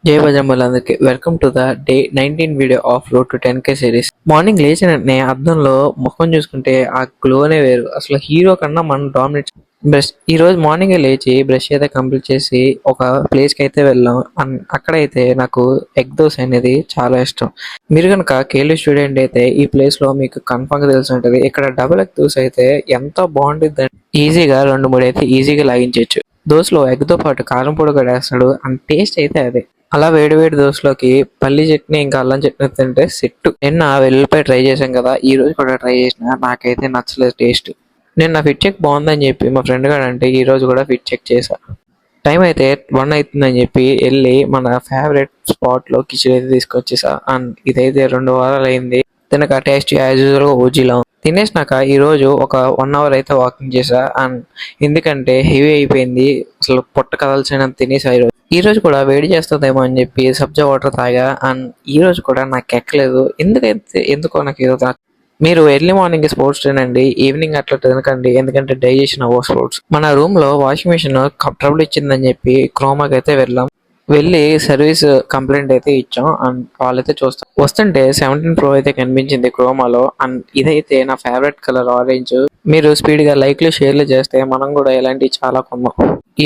జై బజరంగులందరికీ welcome to the day 19 video of road to 10K series. Morning లేచిన వెంటనే అద్దంలో ముఖం చూసుకుంటే ఆ గ్లోనే వేరు. అసలు హీరో కన్నా మనం డామినేట్. ఈ రోజు మార్నింగ్ లేచి బ్రష్ అయితే కంప్లీట్ చేసి ఒక ప్లేస్ కి అయితే వెళ్ళాం. అక్కడైతే నాకు ఎగ్ దోశ అనేది చాలా ఇష్టం. మీరు కనుక కేఎల్యూ స్టూడెంట్ అయితే ఈ ప్లేస్ లో మీకు కన్ఫర్మ్ గా తెలిసి ఉంటుంది. ఇక్కడ డబుల్ ఎగ్ దోశ అయితే ఎంతో బాగుంటుంది. ఈజీగా 2-3 అయితే ఈజీగా లాగించవచ్చు. దోశలో ఎగ్ తో పాటు కారం పొడి కూడా వేస్తాడు. అండ్ టేస్ట్ అయితే అదే. అలా వేడి వేడి దోశలోకి పల్లి చట్నీ ఇంకా అల్లం చట్నీ తింటే సెట్. నిన్న వెల్లుల్లిపాయ ట్రై చేశాం కదా, ఈ రోజు కూడా ట్రై చేసిన, నాకైతే నచ్చలేదు టేస్ట్. నిన్న ఫిట్ చెక్ బాగుందని చెప్పి మా ఫ్రెండ్ గారు అంటే ఈ రోజు కూడా ఫిట్ చెక్ చేశా. టైం అయితే 1 అవుతుందని చెప్పి వెళ్ళి మన ఫేవరెట్ స్పాట్ లో కిచెన్ అయితే తీసుకొచ్చేసా. అండ్ ఇదైతే 2 వారాలు అయింది తినక. టేస్ట్ యాజ్ యూజువల్ గా ఓజీలా తినేసినాక ఈ రోజు ఒక 1 అవర్ అయితే వాకింగ్ చేసా. అండ్ ఎందుకంటే హెవీ అయిపోయింది, అసలు పొట్ట కదల్సినంత తినేసా. ఈ రోజు కూడా వేడి చేస్తుందేమో అని చెప్పి సబ్జా వాటర్ తాగా. అండ్ ఈ రోజు కూడా నాకు ఎక్కలేదు, ఎందుకో నాకు ఏదో మీరు ఎర్లీ మార్నింగ్ స్పోర్ట్స్ తినండి, ఈవినింగ్ అట్లా తినకండి, ఎందుకంటే డైజెషన్ అవ్వ స్పోర్ట్స్. మన రూమ్ లో వాషింగ్ మిషన్ ట్రబుల్ ఇచ్చిందని చెప్పి క్రోమాకి అయితే వెళ్ళి సర్వీస్ కంప్లైంట్ అయితే ఇచ్చాం. అండ్ వాళ్ళైతే వస్తుంటే 17 Pro అయితే కనిపించింది క్రోమాలో. అండ్ ఇదైతే నా ఫేవరెట్ కలర్ ఆరెంజ్. మీరు స్పీడ్ గా లైక్లు షేర్లు చేస్తే మనం కూడా ఇలాంటివి చాలా కొందాం.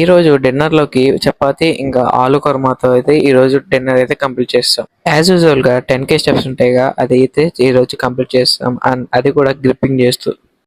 ఈ రోజు డిన్నర్ లోకి చపాతి ఇంకా ఆలు కుర్మాతో అయితే ఈ రోజు డిన్నర్ అయితే కంప్లీట్ చేస్తాం. యాజ్ యూజువల్ గా 10K స్టెప్స్ ఉంటాయిగా, అది అయితే ఈ రోజు కంప్లీట్ చేస్తాం. అండ్ అది కూడా గ్రిప్పింగ్ చేస్తూ